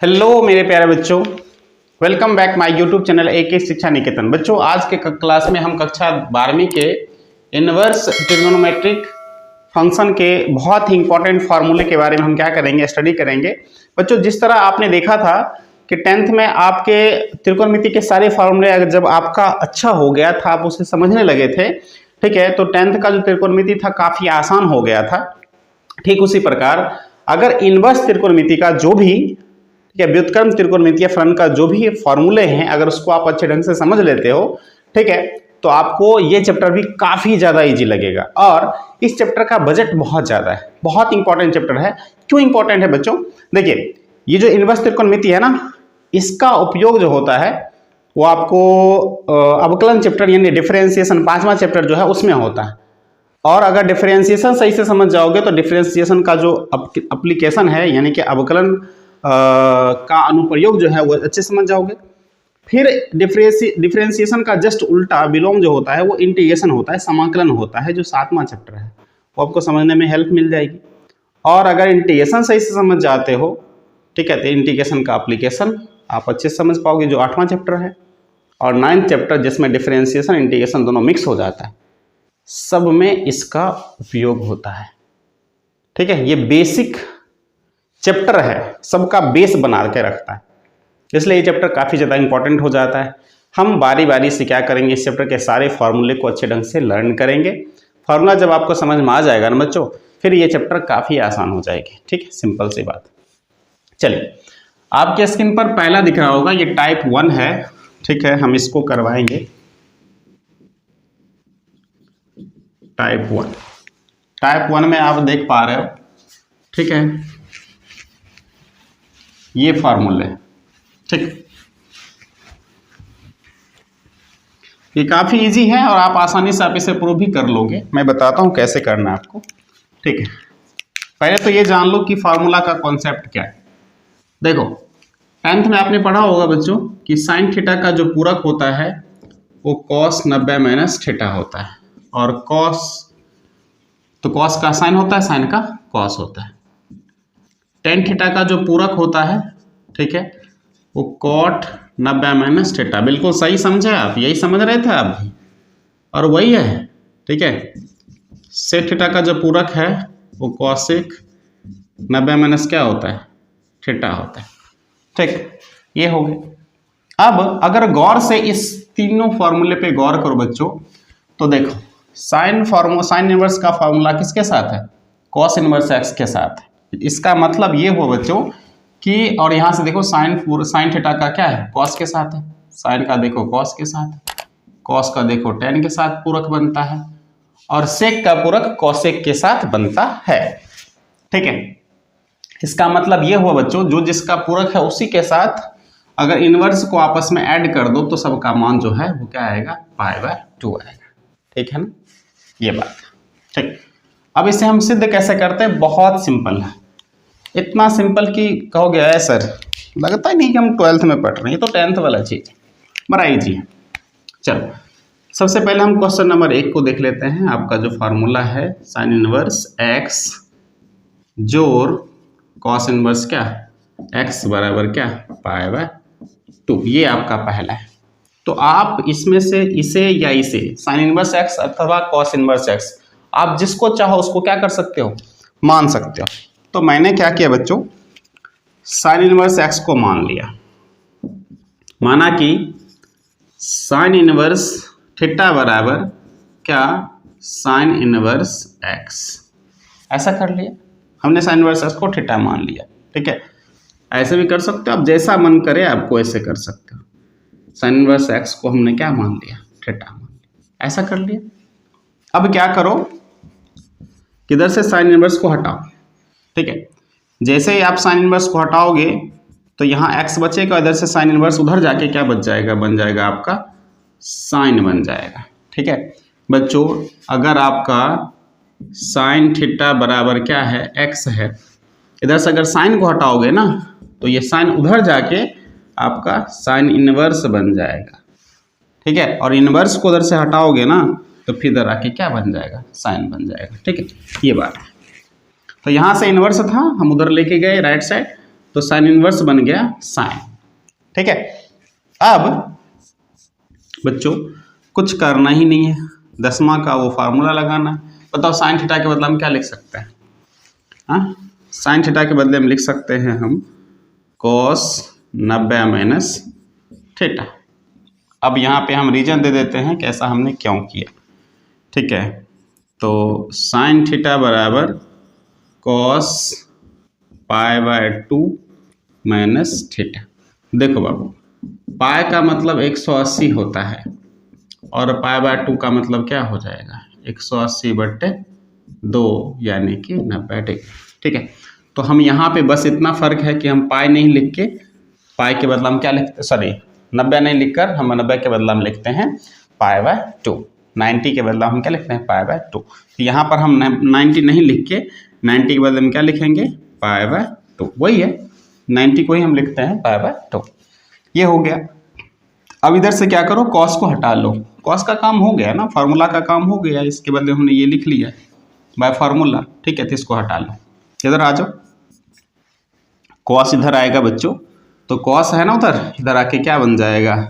Hello मेरे प्यारे बच्चों, welcome back my YouTube channel AK शिक्षा निकेतन। बच्चों आज के क्लास में हम कक्षा 12वीं के इनवर्स ट्रिग्नोमेट्रिक फंक्शन के बहुत ही इंपॉर्टेंट फार्मूले के बारे में हम क्या करेंगे, स्टडी करेंगे। बच्चों जिस तरह आपने देखा था कि 10th में आपके त्रिकोणमिति के सारे फार्मूले अगर जब आपका अच्छा हो गया था, आप उसे समझने लगे थे, ठीक है, तो 10th का जो त्रिकोणमिति था काफी आसान हो गया था। ठीक उसी प्रकार अगर इनवर्स त्रिकोणमिति का जो भी व्युत्क्रम त्रिकोणमितीय फलन का जो भी फॉर्मूले हैं, अगर उसको आप अच्छे ढंग से समझ लेते हो, ठीक है, तो आपको ये चैप्टर भी काफी ज्यादा इजी लगेगा। और इस चैप्टर का बजट बहुत ज्यादा है, बहुत इंपॉर्टेंट चैप्टर है। क्यों इंपॉर्टेंट है बच्चों? देखिए ये जो इनवर्स त्रिकोणमिति है ना, इसका उपयोग जो होता है वो आपको अवकलन चैप्टर यानी डिफरेंशिएशन 5वां चैप्टर जो है उसमें होता है। और अगर डिफरेंशिएशन सही से समझ जाओगे तो डिफरेंशिएशन का जो एप्लीकेशन है यानी कि अवकलन का अनुप्रयोग जो है वो अच्छे समझ जाओगे। फिर डिफरेंशिएशन का जस्ट उल्टा विलोम जो होता है वो इंटीग्रेशन होता है, समाकलन होता है, जो 7वां चैप्टर है, वो आपको समझने में हेल्प मिल जाएगी। और अगर इंटीग्रेशन सही से समझ जाते हो, ठीक है, तो इंटीग्रेशन का एप्लीकेशन आप अच्छे से समझ पाओगे, जो 8वां चैप्टर है। और 9th चैप्टर जिसमें डिफरेंशिएशन इंटीग्रेशन दोनों मिक्स हो जाता है, सब में इसका उपयोग होता है। ठीक है, ये बेसिक चैप्टर है, सबका बेस बना के रखता है, इसलिए ये चैप्टर काफी ज्यादा इंपॉर्टेंट हो जाता है। हम बारी बारी से क्या करेंगे, इस चैप्टर के सारे फॉर्मूले को अच्छे ढंग से लर्न करेंगे। फॉर्मूला जब आपको समझ में आ जाएगा ना बच्चों, फिर ये चैप्टर काफी आसान हो जाएगी। ठीक है, सिंपल सी बात। चलिए आपके स्क्रीन पर पहला दिख रहा होगा, ये टाइप 1 है। ठीक है, हम इसको करवाएंगे टाइप 1। टाइप 1 में आप देख पा रहे हो, ठीक है, ये फार्मूले, ठीक, ये काफी इजी है और आप आसानी से आप इसे प्रूव भी कर लोगे। मैं बताता हूं कैसे करना है आपको। ठीक है, पहले तो ये जान लो कि फार्मूला का कॉन्सेप्ट क्या है। देखो 10th में आपने पढ़ा होगा बच्चों कि साइन थीटा का जो पूरक होता है वो cos 90 माइनस थीटा होता है। और cos तो cos का साइन होता है, साइन का cos होता है। टेन थीटा का जो पूरक होता है, ठीक है, वो cot 90 माइनस थीटा। बिल्कुल सही समझे आप, यही समझ रहे थे आप भी, और वही है। ठीक है, sec थीटा का जो पूरक है वो cosec 90 माइनस क्या होता है, थीटा होता है। ठीक, ये हो गया। अब अगर गौर से इस तीनों फॉर्मूले पे गौर करो बच्चों, तो देखो साइन इनवर्स का फॉर्मूला किसके साथ है, cos इनवर्स x के साथ है। इसका मतलब ये हुआ बच्चों कि, और यहां से देखो साइन थीटा का क्या है, cos के साथ है, साइन का देखो cos के साथ, cos का देखो tan के साथ पूरक बनता है, और sec का पूरक cosec के साथ बनता है। ठीक है, इसका मतलब ये हुआ बच्चों, जो जिसका पूरक है उसी के साथ अगर इनवर्स को आपस में ऐड कर दो तो सबका मान जो है वो क्या आएगा, π/2 आएगा। ठीक है ना, ये बात। ठीक, अब इसे हम सिद्ध कैसे करते हैं, बहुत सिंपल है। इतना सिंपल कि कहोगे है सर, लगता ही नहीं कि हम 12th में पढ़ रहे हैं, ये तो 10th वाला चीज है, बड़ा इजी है। चलो सबसे पहले हम क्वेश्चन नंबर 1 को देख लेते हैं। आपका जो फार्मूला है साइन इनवर्स x जोड़ cos इनवर्स क्या, x बराबर क्या, π/2, ये आपका पहला है। तो आप इसमें से इसे या इसे साइन इनवर्स x अथवा cos इनवर्स x, आप जिसको चाहो उसको क्या कर सकते हो, मान सकते हो। तो मैंने क्या किया बच्चों, साइन इनवर्स x को मान लिया, माना कि साइन इनवर्स थीटा बराबर क्या, साइन इनवर्स x, ऐसा कर लिया हमने, साइन इनवर्स x को थीटा मान लिया। ठीक है, ऐसे भी कर सकते हो, आप जैसा मन करे आपको ऐसे कर सकते हो। साइन इनवर्स x को हमने क्या मान लिया, थीटा मान लिया, ऐसा कर लिया। अब क्या करो, किधर से साइन इनवर्स को हटाओ। ठीक है, जैसे ही आप साइन इनवर्स को हटाओगे तो यहाँ x बचेगा, इधर से साइन इनवर्स उधर जाके क्या बच जाएगा, बन जाएगा आपका साइन बन जाएगा। ठीक है बच्चों, अगर आपका साइन थीटा बराबर क्या है, x है, इधर से अगर साइन को हटाओगे ना तो ये साइन उधर जाके आपका साइन इनवर्स बन जाएगा। ठीक है, और इनवर्स को उधर से हटाओगे ना तो फिर इधर आके क्या बन जाएगा, साइन बन जाएगा। ठीक है, ये बात है। तो यहाँ से इनवर्स था, हम उधर लेके गए राइट साइड, तो साइन इनवर्स बन गया साइन। ठीक है, अब बच्चों कुछ करना ही नहीं है, दसवां का वो फार्मूला लगाना है। बताओ साइन थीटा के बदले हम क्या लिख सकते हैं? हाँ, साइन थीटा के बदले हम लिख सकते हैं हम कॉस 90 माइनस थीटा। अब यहाँ पे हम रीजन दे देते हैं कि ऐसा हमने क्यों किया। ठीक है, तो साइन थीटा बराबर कॉस π/2 माइनस थीटा। देखो बाबू, पाई का मतलब 180 होता है और π/2 का मतलब क्या हो जाएगा? 180/2 यानी कि 90 डिग्री। ठीक है, तो हम यहाँ पे बस इतना फर्क है कि हम पाई नहीं लिख के पाई के बदला हम क्या लिखते, सॉरी 90 नहीं लिखकर हम 90 के बदला हम लिखते हैं π/2। 90 के बदला हम क्या लिखते हैं? π/2। तो यहाँ पर हम 90 नहीं लिख के 90 के बदले में क्या लिखेंगे? π/2। वही है, 90 को ही हम लिखते हैं π/2। ये हो गया। अब इधर से क्या करो, कॉस को हटा लो। कॉस का काम हो गया ना, फार्मूला का काम हो गया, इसके बदले हमने ये लिख लिया बाय फार्मूला। ठीक है, तो इसको हटा लो। इधर आ जाओ, कॉस इधर आएगा बच्चों, तो कॉस है ना उधर, इधर आके क्या बन जाएगा?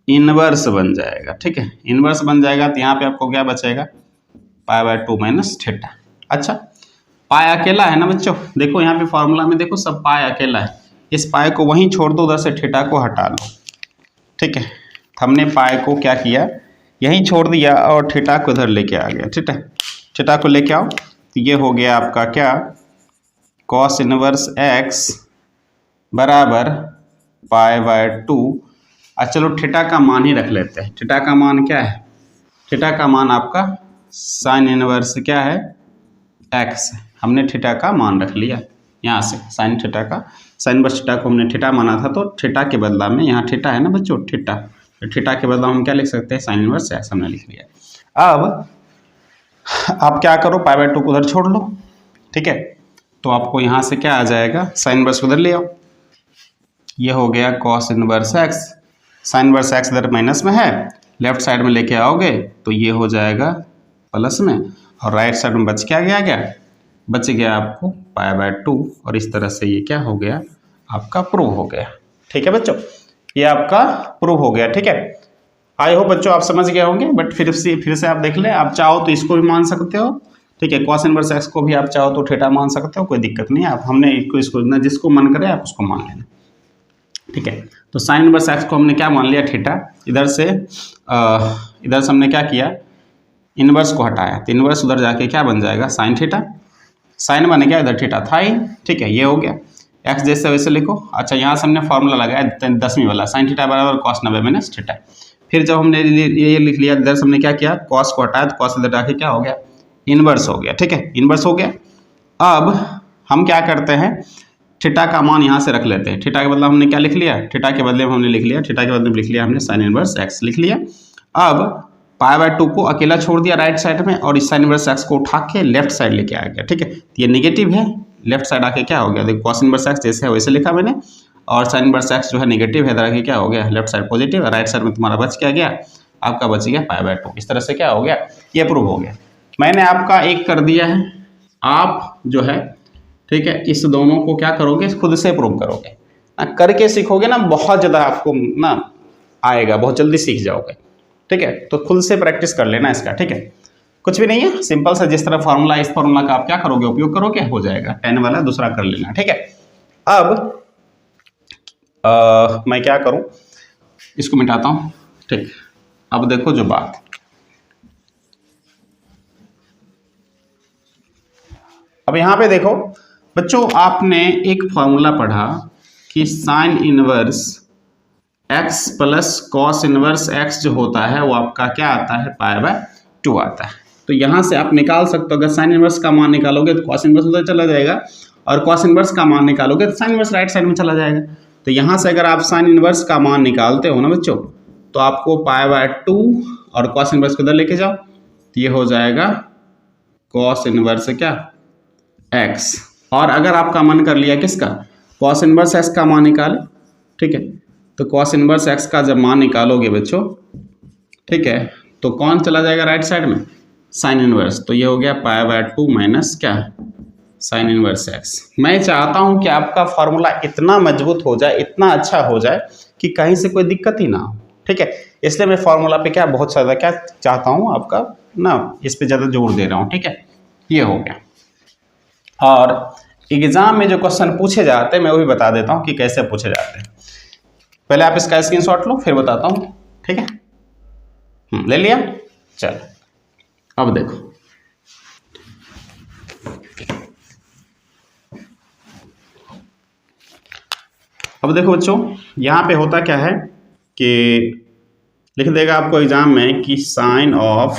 इनवर्स बन जाएगा। ठीक है, इनवर्स बन जाएगा तो यहाँ पे आपको क्या बचेगा? π/2 माइनस थीटा। अच्छा, पाई अकेला है ना बच्चों, देखो यहाँ पे फार्मूला में देखो सब पाई अकेला है, इस पाई को वहीं छोड़ दो, उधर से थीटा को हटा लो। ठीक है, हमने पाई को क्या किया, यहीं छोड़ दिया और थीटा को इधर लेके आ गया। ठीक है, थीटा को लेके आओ तो ये हो गया आपका क्या? कॉस इनवर्स x बराबर π/2। अच्छा चलो थीटा का मान ही रख लेते हैं। थीटा का मान क्या है? थीटा का मान आपका साइन इनवर्स क्या है? x। हमने थीटा का मान रख लिया यहाँ से, साइन थीटा का, साइन इनवर्स थीटा को हमने थीटा माना था, तो थीटा के बदला में, यहाँ थीटा है ना बच्चों, थीटा, तो थीटा के बदला हम क्या लिख सकते हैं? साइन इनवर्स x हमने लिख लिया। अब आप क्या करो, π/2 को उधर छोड़ लो। ठीक है, तो आपको यहाँ से क्या आ जाएगा? साइन इनवर्स उधर ले आओ, ये हो गया cos inverse x। Sine inverse x इधर माइनस में है, लेफ्ट साइड में लेके आओगे तो ये हो जाएगा प्लस में, और राइट साइड में बच क्या गया? बच गया आपको π/2, और इस तरह से ये क्या हो गया? आपका प्रूव हो गया। ठीक है बच्चों, ये आपका प्रूव हो गया। ठीक है, आई होप बच्चों आप समझ गए होंगे, बट फिर से आप देख लें, आप चाहो तो इसको भी मान सकते हो। ठीक है, कॉस इनवर्स x को भी आप चाहो तो थीटा मान सकते हो, कोई दिक्कत नहीं है। आप हमने इसको ना, जिसको मन करे आप उसको मान लेना। ठीक है, तो साइन इनवर्स x को हमने क्या मान लिया? थीटा। इधर से हमने क्या किया? इनवर्स को हटाया, तो इनवर्स उधर जाके क्या बन जाएगा? Sine theta. साइन बन गया, इधर थीटा था ही। ठीक है, ये हो गया, x जैसे वैसे लिखो। अच्छा, यहाँ से हमने फॉर्मूला लगाया 10वीं वाला, साइन थीटा बराबर कॉस 90 माइनस थीटा। फिर जब हमने ये लिख लिया, इधर से हमने क्या किया? कॉस को हटाया, तो कॉस इधर जाके क्या हो गया? इनवर्स हो गया। ठीक है, इनवर्स हो गया। अब हम क्या करते हैं? थीटा का मान यहाँ से रख लेते हैं। थीटा के बदले हमने क्या लिख लिया? थीटा के बदले में हमने लिख लिया, थीटा के बदले में लिख लिया हमने साइन इनवर्स x लिख लिया। अब π/2 को अकेला छोड़ दिया राइट साइड में, और इस साइन इनवर्स x को उठा के लेफ्ट साइड लेके आ गया। ठीक है, तो ये नेगेटिव है, लेफ्ट साइड आके क्या हो गया? देखो कॉस इनवर्स x जैसे है वैसे लिखा मैंने, और साइन इनवर्स x जो है नेगेटिव है, इधर आके क्या हो गया? Left side positive, right side में तुम्हारा बच क्या गया? आपका बच गया π/2। इस तरह से क्या हो गया? ये प्रूव हो गया। मैंने आपका एक कर दिया है, आप जो है, ठीक है, इस दोनों को क्या करोगे? खुद से प्रूव करोगे ना, करके सीखोगे ना, बहुत ज़्यादा आपको ना आएगा, बहुत जल्दी सीख जाओगे। ठीक है, तो खुद से प्रैक्टिस कर लेना इसका। ठीक है, कुछ भी नहीं है, सिंपल सा, जिस तरह फार्मूला, इस फार्मूला का आप क्या करोगे? उपयोग करोगे, हो जाएगा। 10 वाला दूसरा कर लेना। ठीक है, अब मैं क्या करूं, इसको मिटाता हूं। ठीक, अब देखो जो बात, अब यहां पे देखो बच्चों, आपने एक फॉर्मूला पढ़ा कि sine inverse x plus cos inverse x जो होता है वो आपका क्या आता है? π/2 आता है। तो यहाँ से आप निकाल सकते हो, अगर साइन इनवर्स का मान निकालोगे तो कॉस इनवर्स उधर चला जाएगा, और कॉस इनवर्स का मान निकालोगे तो साइन इनवर्स राइट साइड में चला जाएगा। तो यहाँ से अगर आप साइन इनवर्स का मान निकालते हो ना बच्चों, तो आपको π/2 और कॉस इनवर्स को इधर लेके जाओ, तो ये हो जाएगा कॉस इनवर्स क्या? x। और अगर आपका मन कर लिया किसका? कॉस इनवर्स x का मान निकाले। ठीक है, तो कॉस इनवर्स x का जब मान निकालोगे बच्चों, ठीक है, तो कौन चला जाएगा राइट साइड में? Sine inverse. तो ये हो गया π/2 माइनस क्या? Sign inverse x. मैं चाहता हूं कि आपका फॉर्मूला इतना मजबूत हो जाए, इतना अच्छा हो जाए कि कहीं से कोई दिक्कत ही ना हो। ठीक है, इसलिए मैं फॉर्मूला पे क्या बहुत ज़्यादा क्या चाहता हूं आपका ना, इस पे ज़्यादा जोर दे रहा हूं। ठीक है, ये हो गया। और एग्जाम में जो क्वेश्चन पूछे जाते हैं मैं वो भी बता देता हूं कि कैसे पूछे जाते हैं। पहले आप इसका स्क्रीनशॉट लो, फिर बताता हूं। ठीक है, ले लिया। चलो अब देखो, अब देखो बच्चों, यहाँ पे होता क्या है कि लिख देगा आपको एग्जाम में कि sine of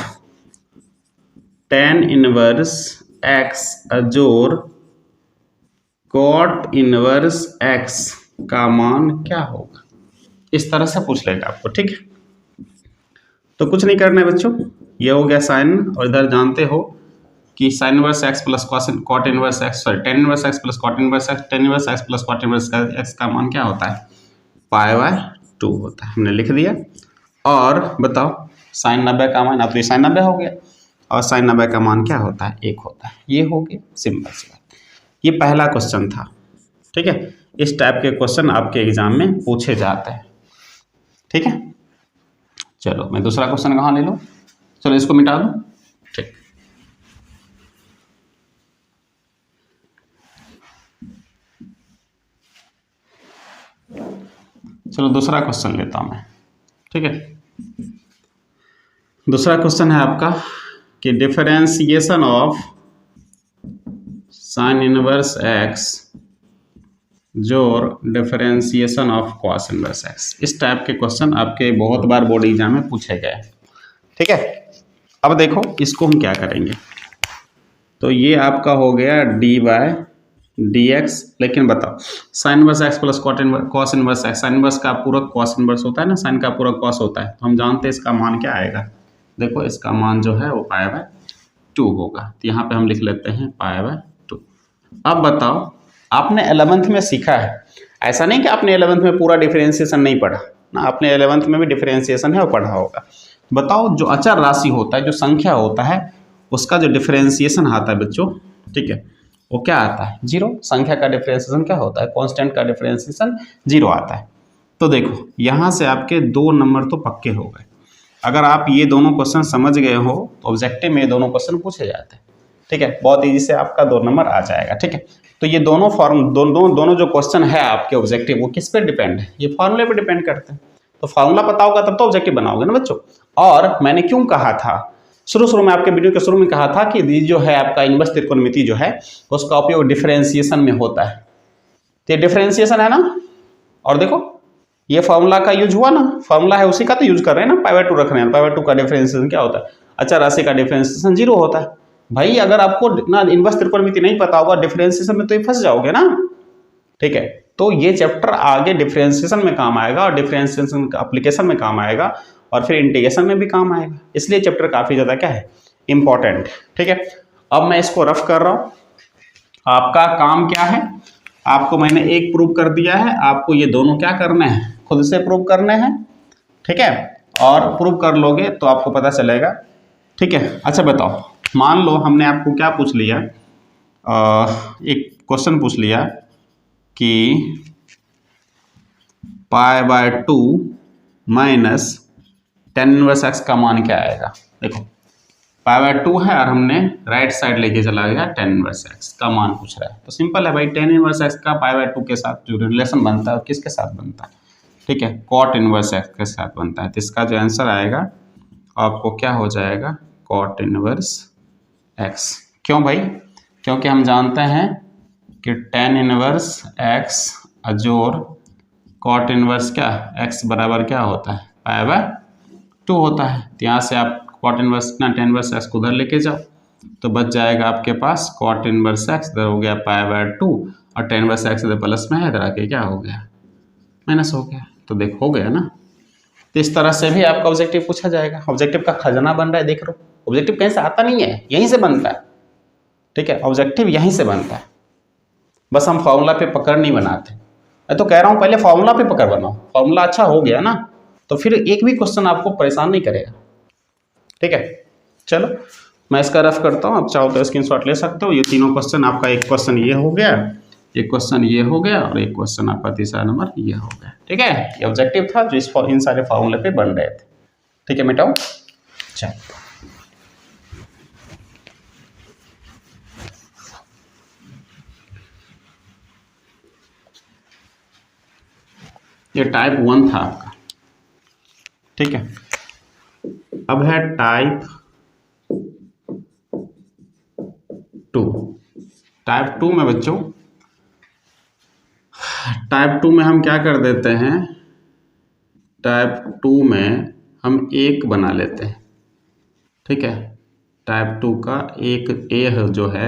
tan inverse x अजोर कॉट इनवर्स एक्स का मान क्या होगा, इस तरह से पूछ लेगा आपको। ठीक है, तो कुछ नहीं करना है बच्चों, ये हो गया साइन, और इधर जानते हो कि sine inverse x plus cot inverse x, sorry tan inverse x plus cot inverse x, tan inverse x plus cot inverse x का मान क्या होता है, π/2 होता है। हमने लिख दिया। और बताओ साइन 90 का मान, अब तो ये साइन 90 हो गया, और साइन 90 का मान क्या होता है, 1 होता है। ये हो गया, सिंपल सी बात। ये पहला क्वेश्चन था। ठीक है, इस टाइप के क्वेश्चन आपके एग्जाम में पूछे जाते हैं। ठीक है, चलो मैं दूसरा क्वेश्चन कहाँ ले लूँ, चलो इसको मिटा दूँ। ठीक, चलो दूसरा क्वेश्चन लेता हूँ मैं। ठीक है, दूसरा क्वेश्चन है आपका कि differentiation of sine inverse x or differentiation of cos inverse x. इस टाइप के क्वेश्चन आपके बहुत बार बोर्ड एग्जाम में पूछे गए। ठीक है, अब देखो इसको हम क्या करेंगे, तो ये आपका हो गया dy/dx, लेकिन बताओ sign inverse x plus cos inverse x, sine inverse का पूरक कॉस इनवर्स होता है ना, साइन का पूरक कॉस होता है, तो हम जानते हैं इसका मान क्या आएगा। देखो इसका मान जो है वो π/2 होगा, तो यहाँ पे हम लिख लेते हैं π/2। अब बताओ, आपने 11th में सीखा है, ऐसा नहीं कि आपने 11th में पूरा डिफरेंशिएशन नहीं पढ़ा ना, आपने 11th में भी डिफरेंशिएशन है वो पढ़ा होगा। बताओ जो अचर राशि होता है, जो संख्या होता है, उसका जो डिफरेंशिएशन आता है बच्चों, ठीक है, वो क्या आता है, 0। संख्या का डिफरेंशिएशन क्या होता है, कांस्टेंट का डिफरेंशिएशन 0 आता है। तो देखो यहाँ से आपके 2 नंबर तो पक्के हो गए। अगर आप ये दोनों क्वेश्चन समझ गए हो तो ऑब्जेक्टिव में ये दोनों क्वेश्चन पूछे जाते हैं। ठीक है, बहुत ईजी से आपका 2 नंबर आ जाएगा। ठीक है, तो ये दोनों दोनों जो क्वेश्चन है आपके ऑब्जेक्टिव, वो किस पे डिपेंड है, ये फार्मूले पे डिपेंड करते हैं। तो फार्मूला पता होगा तब तो ऑब्जेक्टिव बनाओगे ना बच्चों। और मैंने क्यों कहा था, शुरू में आपके वीडियो के शुरू में कहा था कि ये जो है आपका इनवर्स त्रिकोणमिति जो है उसका उपयोग डिफरेंशिएशन में होता है। तो ये डिफरेंशिएशन है ना, और देखो ये फार्मूला का यूज हुआ ना, फार्मूला है उसी का तो यूज कर रहे हैं ना, π/2 रख रहे हैं। π/2 का डिफरेंशिएशन क्या होता है, अच्छा राशि का डिफरेंशिएशन 0 होता है। भाई अगर आपको ना इनवर्स त्रिकोणमिति नहीं पता होगा डिफरेंशिएशन में, तो ये फंस जाओगे ना। ठीक है, तो ये चैप्टर आगे डिफरेंशिएशन में काम आएगा, और डिफरेंशिएशन एप्लीकेशन में काम आएगा, और फिर इंटीग्रेशन में भी काम आएगा। इसलिए चैप्टर काफी ज्यादा क्या है, इंपॉर्टेंट। ठीक है, अब मैं इसको रफ कर रहा हूं। आपका काम क्या है, आपको मैंने एक प्रूव कर दिया है, आपको ये दोनों क्या करने हैं, खुद से प्रूव करने हैं। ठीक है, और प्रूव कर लोगे तो आपको पता चलेगा। ठीक है, अच्छा बताओ, मान लो हमने आपको क्या पूछ लिया, एक क्वेश्चन पूछ लिया कि π/2 माइनस टेन इनवर्स एक्स का मान क्या आएगा। देखो π/2 है और हमने राइट साइड लेके चला गया, टेन इनवर्स एक्स का मान पूछ रहा है। तो सिंपल है भाई, टेन इनवर्स एक्स का π/2 के साथ जो रिलेशन बनता है किसके साथ बनता है, ठीक है, कॉट इनवर्स एक्स के साथ बनता है। तो इसका जो आंसर आएगा आपको क्या हो जाएगा, कॉट इनवर्स एक्स। क्यों भाई, क्योंकि हम जानते हैं कि टेन इनवर्स एक्स अजोर कॉट इनवर्स क्या, एक्स बराबर क्या होता है, π/2 होता है। तो यहाँ से आप कॉट इनवर्स ना टेन इनवर्स एक्स को उधर लेके जाओ, तो बच जाएगा आपके पास कॉट इनवर्स एक्स, इधर हो गया π/2, और टेन इनवर्स एक्स इधर प्लस में है, इधर आके क्या हो गया, माइनस हो गया। तो देख हो गया ना। तो इस तरह से भी आपका ऑब्जेक्टिव पूछा जाएगा। ऑब्जेक्टिव का खजाना बन रहा है, देख लो। ऑब्जेक्टिव कहीं से आता नहीं है, यहीं से बनता है। ठीक है, ऑब्जेक्टिव यहीं से बनता है, बस हम फॉर्मूला पे पकड़ नहीं बनाते। मैं तो कह रहा हूँ पहले फॉर्मूला पे पकड़ बनाओ, फॉर्मूला अच्छा हो गया ना तो फिर एक भी क्वेश्चन आपको परेशान नहीं करेगा। ठीक है, चलो मैं इसका रफ करता हूँ, आप चाहो तो स्क्रीनशॉट ले सकते हो। ये तीनों क्वेश्चन आपका, एक क्वेश्चन ये हो गया, एक क्वेश्चन ये हो गया और एक क्वेश्चन आपका तीसरा नंबर ये हो गया। ठीक है, ये ऑब्जेक्टिव था जो इन सारे फॉर्मूले पे बन रहे थे। ठीक है मिटाओ। चलो ये टाइप 1 था आपका। ठीक है, अब है टाइप 2। टाइप 2 में बच्चों, टाइप 2 में हम क्या कर देते हैं, टाइप 2 में हम एक बना लेते हैं। ठीक है, टाइप 2 का एक ए जो है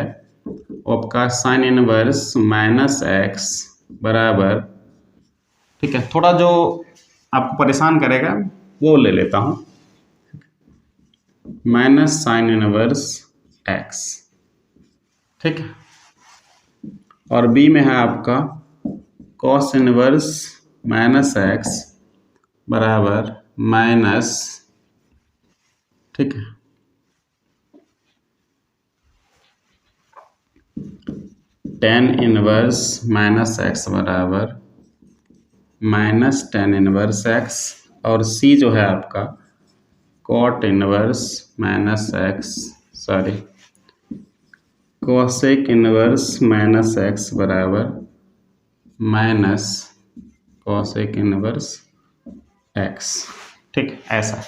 आपका साइन इनवर्स माइनस एक्स बराबर, ठीक है, थोड़ा जो आपको परेशान करेगा वो ले लेता हूँ, माइनस साइन इनवर्स एक्स। ठीक है, और बी में है आपका कॉस इनवर्स माइनस एक्स बराबर माइनस, ठीक है, टेन इनवर्स माइनस एक्स बराबर माइनस टेन इनवर्स एक्स, और सी जो है आपका cot inverse minus x, sorry cosec inverse minus x बराबर माइनस कोसेक इनवर्स एक्स। ठीक, ऐसा।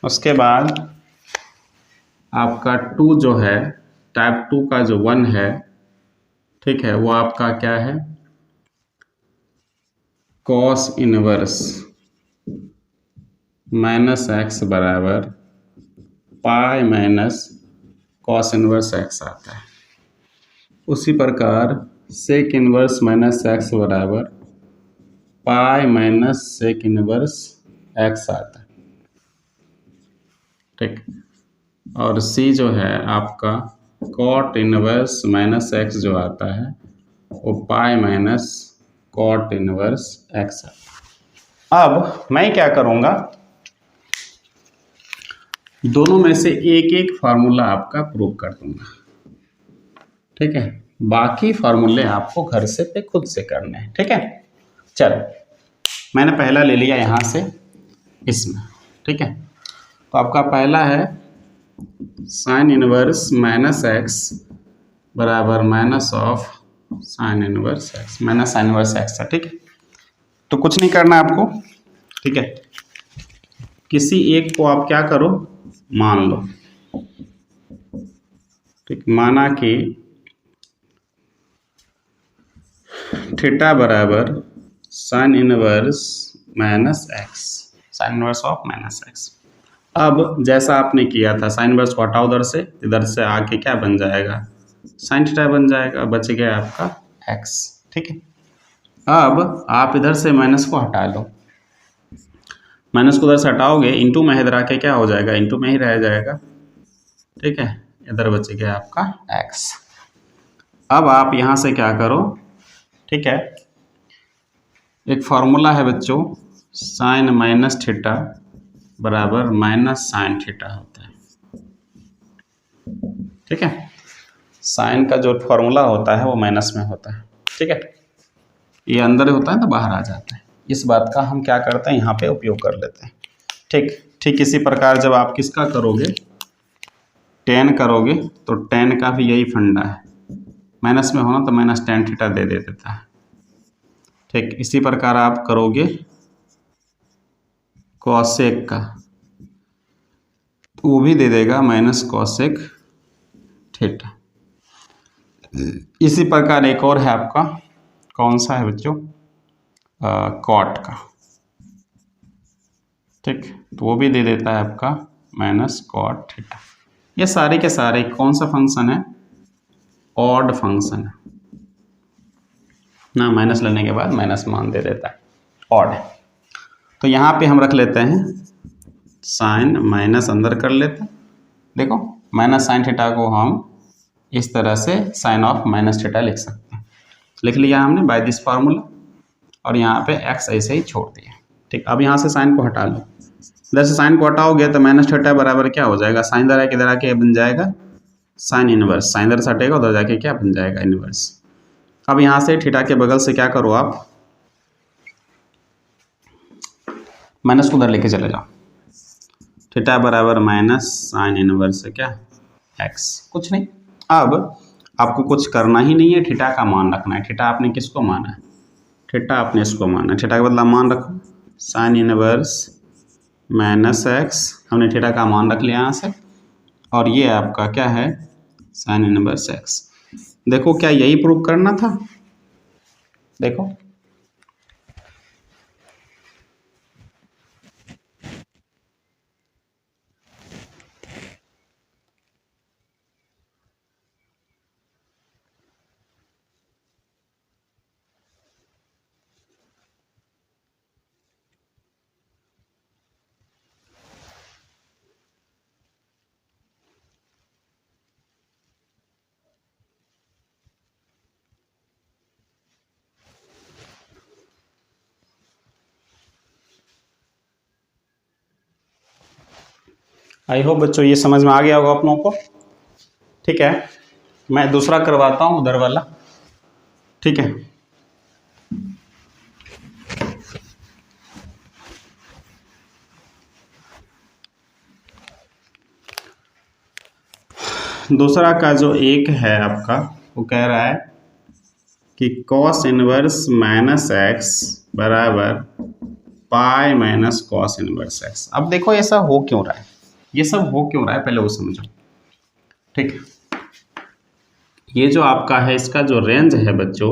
उसके बाद आपका 2 जो है, टाइप 2 का जो 1 है, ठीक है, वो आपका क्या है, कॉस इनवर्स माइनस एक्स बराबर pi minus cos inverse x आता है। उसी प्रकार सेक इनवर्स माइनस एक्स बराबर pi minus sec inverse x आता है। ठीक, और सी जो है आपका कॉट इनवर्स माइनस एक्स जो आता है वो pi minus cot inverse x आता है। अब मैं क्या करूँगा, दोनों में से एक एक फार्मूला आपका प्रूव कर दूंगा। ठीक है, बाकी फार्मूले आपको घर से पे खुद से करने हैं। ठीक है, चलो मैंने पहला ले लिया यहाँ से इसमें। ठीक है, तो आपका पहला है साइन इनवर्स माइनस एक्स बराबर minus of sine inverse x, minus sign inverse x है। ठीक है, तो कुछ नहीं करना है आपको। ठीक है, किसी एक को आप क्या करो, मान लो। ठीक, माना कि थीटा बराबर sine inverse minus x, sine inverse of minus x. अब जैसा आपने किया था, साइन इनवर्स को हटाओ इधर से आके क्या बन जाएगा, साइन थीटा बन जाएगा, बच गया आपका एक्स। ठीक है, अब आप इधर से माइनस को हटा लो, माइनस को इधर से हटाओगे, इंटू में इधर आके क्या हो जाएगा, इंटू में ही रह जाएगा। ठीक है, इधर बच गया आपका एक्स। अब आप यहाँ से क्या करो, ठीक है, एक फॉर्मूला है बच्चों, साइन माइनस थीटा बराबर माइनस साइन थीटा होता है। ठीक है, साइन का जो फॉर्मूला होता है वो माइनस में होता है। ठीक है, ये अंदर होता है तो बाहर आ जाता है। इस बात का हम क्या करते हैं, यहाँ पे उपयोग कर लेते हैं। ठीक इसी प्रकार जब आप किसका करोगे, टेन करोगे, तो टेन का भी यही फंडा है, माइनस में होना तो माइनस टेन थीटा दे देता है। ठीक, इसी प्रकार आप करोगे कॉसेक का, तो वो भी दे देगा माइनस कॉसेक थीटा। इसी प्रकार एक और है आपका, कौन सा है बच्चों, कॉट का। ठीक, तो वो भी दे देता है आपका माइनस कॉट थीटा। ये सारे के सारे कौन सा फंक्शन है, ऑड फंक्शन है ना, माइनस लेने के बाद माइनस मान दे देता है, ऑड है। तो यहाँ पे हम रख लेते हैं साइन, माइनस अंदर कर लेते हैं। देखो माइनस साइन थीटा को हम इस तरह से साइन ऑफ माइनस थीटा लिख सकते हैं, लिख लिया हमने बाय दिस फार्मूला, और यहाँ पे एक्स ऐसे ही छोड़ दिया। ठीक, अब यहाँ से साइन को हटा लो, इधर से साइन को हटाओगे तो माइनस थीटा बराबर क्या हो जाएगा, साइन इधर आके इधर आके बन जाएगा साइन इनवर्स, साइन इधर से हटेगा उधर जाके क्या बन जाएगा इनवर्स। अब यहाँ से थीटा के बगल से क्या करो आप, माइनस को उधर लेके चले जाओ, थीटा बराबर माइनस साइन इनवर्स क्या एक्स, कुछ नहीं। अब आपको कुछ करना ही नहीं है, थीटा का मान रखना है। थीटा आपने किसको माना है, थीटा आपने इसको माना है, थीटा के बदला मान रखो साइन इनवर्स माइनस एक्स, हमने थीटा का मान रख लिया यहाँ से, और ये आपका क्या है साइन इनवर्स एक्स। देखो क्या यही प्रूव करना था, देखो आई होप बच्चों ये समझ में आ गया होगा आप लोगों को। ठीक है, मैं दूसरा करवाता हूँ उधर वाला। ठीक है, दूसरा का जो एक है आपका, वो कह रहा है कि कॉस इनवर्स माइनस एक्स बराबर pi minus cos inverse x. अब देखो ऐसा हो क्यों रहा है, ये सब हो क्यों रहा है पहले वो समझो। ठीक है, ये जो आपका है इसका जो रेंज है बच्चों,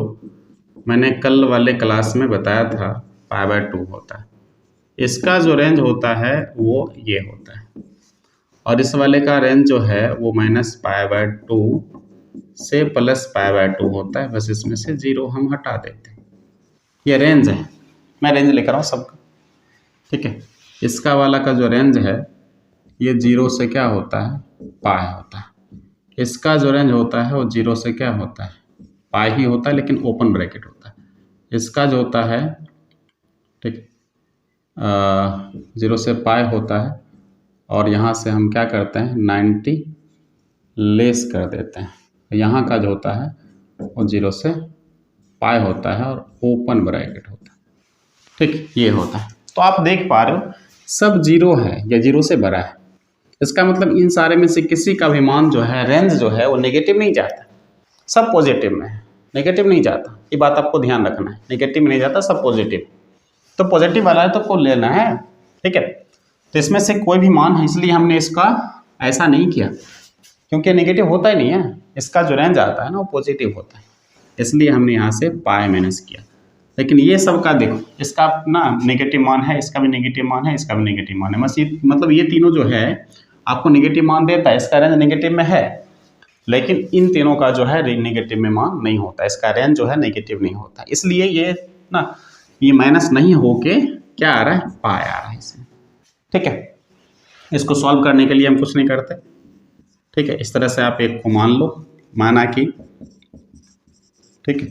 मैंने कल वाले क्लास में बताया था π/2 होता है, इसका जो रेंज होता है वो ये होता है, और इस वाले का रेंज जो है वो -π/2 से +π/2 होता है, बस इसमें से 0 हम हटा देते हैं। ये रेंज है, मैं रेंज लेकर आऊँ सबका। ठीक है, इसका वाला का जो रेंज है ये 0 से क्या होता है पाई होता है, इसका जो रेंज होता है वो 0 से क्या होता है पाई ही होता है, लेकिन ओपन ब्रैकेट होता है। इसका जो होता है ठीक 0 से पाई होता है, और यहाँ से हम क्या करते हैं 90 लेस कर देते हैं, यहाँ का जो होता है वो 0 से पाई होता है और ओपन ब्रैकेट होता है। ठीक, ये होता है। तो आप देख पा रहे हो सब 0 है या 0 से बड़ा है, इसका मतलब इन सारे में से किसी का भी मान जो है रेंज जो है वो नेगेटिव नहीं जाता, सब पॉजिटिव में है, नेगेटिव नहीं जाता। ये बात आपको ध्यान रखना है, नेगेटिव में नहीं जाता, सब पॉजिटिव। तो पॉजिटिव वाला है तो आपको लेना है। ठीक है, तो इसमें से कोई भी मान है, इसलिए हमने इसका ऐसा नहीं किया, क्योंकि नेगेटिव होता ही नहीं है, इसका जो रेंज आता है ना वो पॉजिटिव होता है, इसलिए हमने यहाँ से पाई माइनस किया। लेकिन ये सब का देखो, इसका ना नेगेटिव मान है, इसका भी नेगेटिव मान है, इसका भी नेगेटिव मान है, बस ये मतलब ये तीनों जो है आपको नेगेटिव मान देता है, इसका रेंज नेगेटिव में है, लेकिन इन तीनों का जो है नेगेटिव में मान नहीं होता, इसका रेंज जो है नेगेटिव नहीं होता, इसलिए ये ना ये माइनस नहीं होके क्या आ रहा है पाई आ रहा है इसमें। ठीक है, इसको सॉल्व करने के लिए हम कुछ नहीं करते। ठीक है, इस तरह से आप एक को मान लो, माना कि ठीक है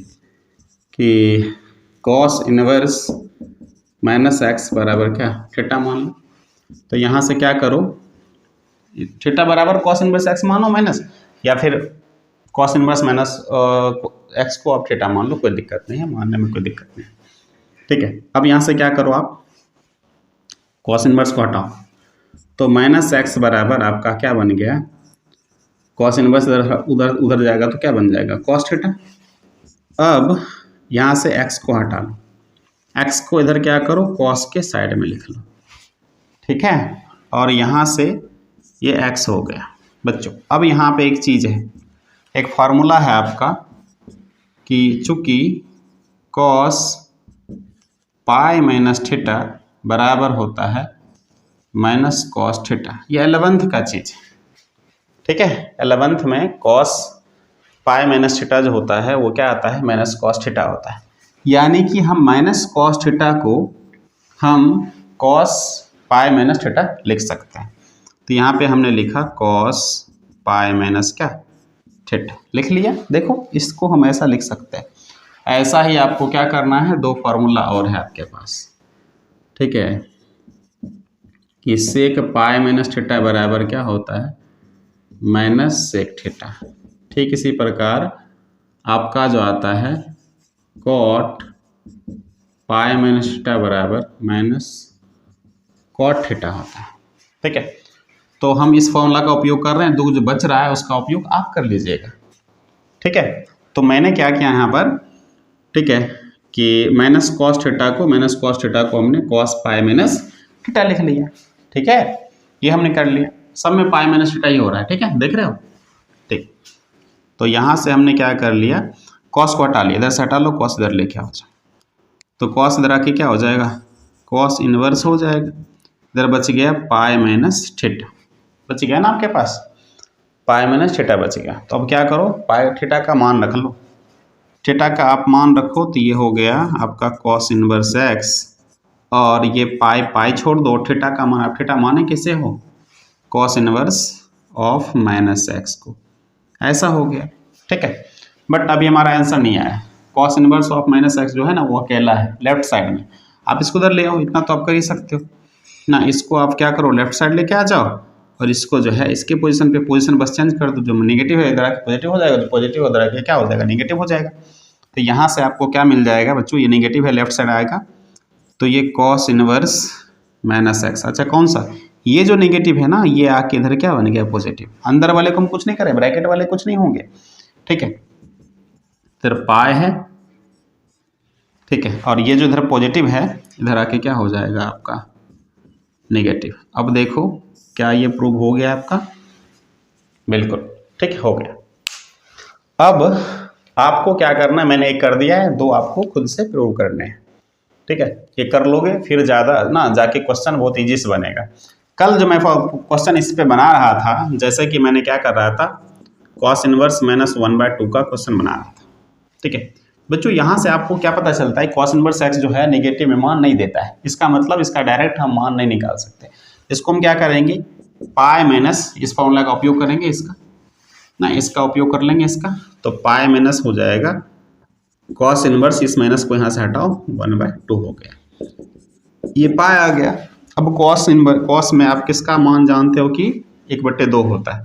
कि कॉस इनवर्स माइनस एक्स बराबर क्या थीटा मान लो। तो यहाँ से क्या करो, थीटा बराबर कॉस इनवर्स एक्स मानो माइनस, या फिर कॉस इनवर्स माइनस एक्स को आप थीटा मान लो, कोई दिक्कत नहीं है, मानने में कोई दिक्कत नहीं है। ठीक है, अब यहाँ से क्या करो आप कॉस इनवर्स को हटाओ, तो माइनस एक्स बराबर आपका क्या बन गया, कॉस इनवर्स उधर उधर जाएगा तो क्या बन जाएगा कॉस थीटा। अब यहाँ से एक्स को हटा लो, एक्स को इधर क्या करो कॉस के साइड में लिख लो। ठीक है, और यहाँ से ये एक्स हो गया बच्चों। अब यहाँ पे एक चीज़ है, एक फार्मूला है आपका कि चूंकि कॉस पाई माइनस थीटा बराबर होता है माइनस कॉस थीटा, ये 11th का चीज़ है। ठीक है, 11th में कॉस पाई माइनस थीटा जो होता है वो क्या आता है माइनस कॉस थीटा होता है, यानी कि हम माइनस कॉस थीटा को हम कॉस पाई माइनस थीटा लिख सकते हैं। तो यहाँ पे हमने लिखा कॉस पाई माइनस क्या थीटा लिख लिया। देखो इसको हम ऐसा लिख सकते हैं, ऐसा ही आपको क्या करना है, दो फार्मूला और है आपके पास। ठीक है, कि सेक पाई माइनस थीटा बराबर क्या होता है, माइनस सेक थीटा। ठीक इसी प्रकार आपका जो आता है कॉट पाई माइनस थीटा बराबर माइनस कॉट थीटा होता है। ठीक है, तो हम इस फॉर्मूला का उपयोग कर रहे हैं, जो बच रहा है उसका उपयोग आप कर लीजिएगा। ठीक है, तो मैंने क्या किया यहाँ पर, ठीक है, कि माइनस कॉस थीटा को हमने कॉस पाई माइनस थीटा लिख लिया। ठीक है, ये हमने कर लिया, सब में पाई माइनस थीटा ही हो रहा है। ठीक है, देख रहे हो। ठीक, तो यहाँ से हमने क्या कर लिया, कॉस को हटा लिया, इधर से हटा लो, कॉस इधर लेके आओ। तो कॉस इधर आके क्या हो जाएगा, कॉस इनवर्स हो जाएगा। इधर बच गया पाई माइनस थीटा, बच गया ना आपके पास, पाई माइनस थीटा बच गया। तो अब क्या करो, पाई थीटा का मान रख लो, थीटा का आप मान रखो तो ये हो गया आपका कॉस इनवर्स एक्स, और ये पाई पाई छोड़ दो, थीटा का मान, आप थीटा माने किसे हो, cos inverse of minus x को, ऐसा हो गया। ठीक है, बट अभी हमारा आंसर नहीं आया। Cos inverse of minus x जो है ना वो अकेला है लेफ्ट साइड में, आप इसको उधर ले आओ, इतना तो आप कर ही सकते हो ना। इसको आप क्या करो, लेफ्ट साइड लेके आ जाओ, और इसको जो है इसके पोजीशन पे पोजीशन बस चेंज कर दो, जो नेगेटिव है इधर आके पॉजिटिव हो जाएगा, जो पॉजिटिव उधर आके क्या हो जाएगा, नेगेटिव हो जाएगा। तो यहाँ से आपको क्या मिल जाएगा बच्चों, ये नेगेटिव है लेफ्ट साइड आएगा, तो ये कॉस इनवर्स माइनस एक्स। अच्छा कौन सा, ये जो नेगेटिव है ना ये आके इधर क्या बन गया पॉजिटिव, अंदर वाले को हम कुछ नहीं करें, ब्रैकेट वाले कुछ नहीं होंगे। ठीक है, फिर पाई है, ठीक है, और ये जो इधर पॉजिटिव है इधर आके क्या हो जाएगा आपका नेगेटिव। अब देखो क्या ये प्रूव हो गया आपका, बिल्कुल ठीक हो गया। अब आपको क्या करना है, मैंने एक कर दिया है, दो आपको खुद से प्रूव करने हैं। ठीक है, ये कर लोगे फिर ज़्यादा ना जाके क्वेश्चन बहुत ईजी से बनेगा। कल जो मैं क्वेश्चन इस पे बना रहा था, जैसे कि मैंने क्या कर रहा था, कॉस इनवर्स माइनस 1/2 का क्वेश्चन बना रहा था। ठीक है बच्चों, यहाँ से आपको क्या पता चलता है, कॉस इनवर्स एक्स जो है नेगेटिव में मान नहीं देता है, इसका मतलब इसका डायरेक्ट हम मान नहीं निकाल सकते। इसको हम क्या करेंगे, पाई माइनस, इस फॉर्मूला का उपयोग करेंगे, इसका ना इसका उपयोग कर लेंगे इसका, तो पाई माइनस हो जाएगा कॉस इनवर्स, इस माइनस को यहाँ से हटाओ, 1/2 हो गया, ये पाई आ गया। अब कॉस इनवर्स, कॉस में आप किसका मान जानते हो कि 1/2 होता है,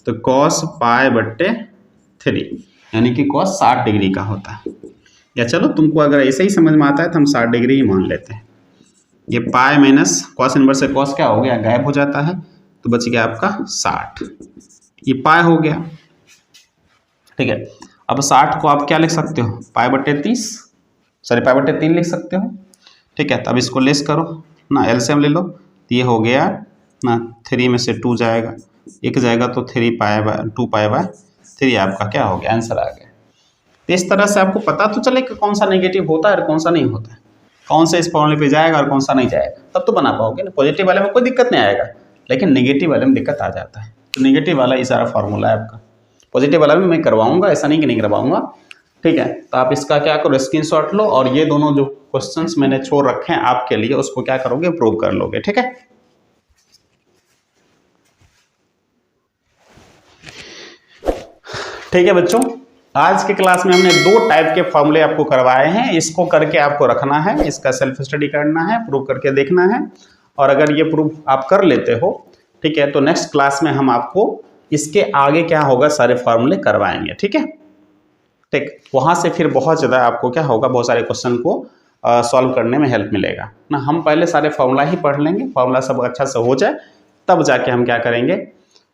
तो कॉस पाई बट्टे 3 यानी कि कॉस 60 डिग्री का होता है। या चलो तुमको अगर ऐसे ही समझ में आता है तो हम 60 डिग्री ही मान लेते हैं। ये पाई माइनस कॉस इनवर्स से कॉस क्या हो गया, गायब हो जाता है, तो बच गया आपका 60, ये पाई हो गया। ठीक है, अब 60 को आप क्या लिख सकते हो, पाई बट्टे 30, सॉरी पाई बट्टे 3 लिख सकते हो। ठीक है, तो अब इसको लेस करो ना, एलसीएम ले लो, तो ये हो गया ना, 3 में से 2 जाएगा, 1 जाएगा, तो 2 पाई बाय 3 आपका क्या हो गया, आंसर आ गया। तो इस तरह से आपको पता तो चले कि कौन सा नेगेटिव होता है और कौन सा नहीं होता है, कौन से इस फॉर्मूले पे जाएगा और कौन सा नहीं जाएगा, तब तो बना पाओगे ना। पॉजिटिव वाले में कोई दिक्कत नहीं आएगा, लेकिन नेगेटिव वाले में दिक्कत आ जाता है। तो नेगेटिव वाला ये सारा फॉर्मूला है आपका, पॉजिटिव वाला भी मैं करवाऊंगा, ऐसा नहीं कि नहीं करवाऊंगा। ठीक है, तो आप इसका क्या करो, स्क्रीनशॉट लो, और ये दोनों जो क्वेश्चंस मैंने छोड़ रखे हैं आपके लिए, उसको क्या करोगे, प्रूव कर लोगे। ठीक है, ठीक है बच्चों, आज के क्लास में हमने 2 टाइप के फॉर्मूले आपको करवाए हैं, इसको करके आपको रखना है, इसका सेल्फ स्टडी करना है, प्रूव करके देखना है, और अगर ये प्रूव आप कर लेते हो, ठीक है, तो नेक्स्ट क्लास में हम आपको इसके आगे क्या होगा सारे फॉर्मूले करवाएंगे। ठीक है, ठीक, वहाँ से फिर बहुत ज़्यादा आपको क्या होगा, बहुत सारे क्वेश्चन को सॉल्व करने में हेल्प मिलेगा ना। हम पहले सारे फॉर्मूला ही पढ़ लेंगे, फॉर्मूला सब अच्छा से हो जाए, तब जाके हम क्या करेंगे,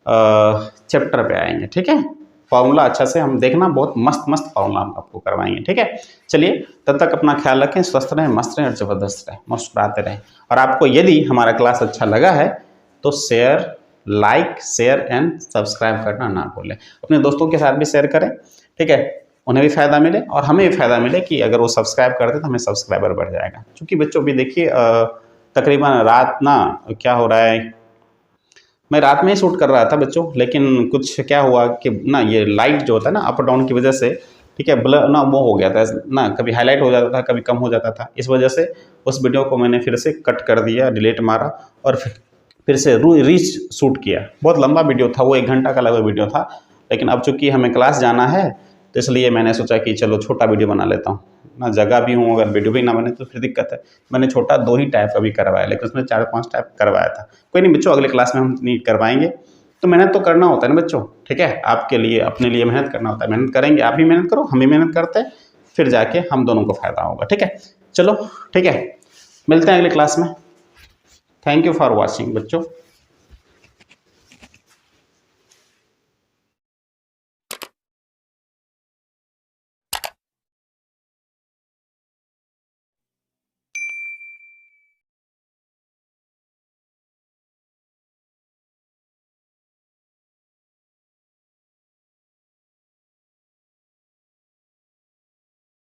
चैप्टर पे आएंगे। ठीक है, फॉर्मूला अच्छा से हम देखना, बहुत मस्त मस्त फॉर्मूला हम आपको करवाएंगे। ठीक है, चलिए तब तक अपना ख्याल रखें, स्वस्थ रहें, मस्त रहें और ज़बरदस्त रहें, मुस्कुराते रहें। और आपको यदि हमारा क्लास अच्छा लगा है तो लाइक शेयर एंड सब्सक्राइब करना ना भूलें, अपने दोस्तों के साथ भी शेयर करें। ठीक है, उन्हें भी फ़ायदा मिले और हमें भी फ़ायदा मिले कि अगर वो सब्सक्राइब करते तो हमें सब्सक्राइबर बढ़ जाएगा। क्योंकि बच्चों भी देखिए तकरीबन रात ना क्या हो रहा है, मैं रात में ही शूट कर रहा था बच्चों, लेकिन कुछ क्या हुआ कि ना ये लाइट जो होता है ना अप डाउन की वजह से, ठीक है, ब्लर ना वो हो गया था ना, कभी हाईलाइट हो जाता था, कभी कम हो जाता था। इस वजह से उस वीडियो को मैंने फिर से कट कर दिया, डिलीट मारा और फिर से रीच शूट किया। बहुत लंबा वीडियो था वो, 1 घंटा का लगभग वीडियो था, लेकिन अब चूंकि हमें क्लास जाना है तो इसलिए मैंने सोचा कि चलो छोटा वीडियो बना लेता हूँ, ना जगह भी हो, अगर वीडियो भी ना बने तो फिर दिक्कत है। मैंने छोटा 2 ही टाइप का भी करवाया, लेकिन उसमें 4-5 टाइप करवाया था। कोई नहीं बच्चों, अगले क्लास में हम नीट करवाएंगे। तो मेहनत तो करना होता है ना बच्चों, ठीक है, आपके लिए अपने लिए मेहनत करना होता है। मेहनत करेंगे, आप भी मेहनत करो, हम भी मेहनत करते हैं, फिर जाके हम दोनों को फायदा होगा। ठीक है, चलो ठीक है, मिलते हैं अगले क्लास में। थैंक यू फॉर वॉचिंग बच्चों।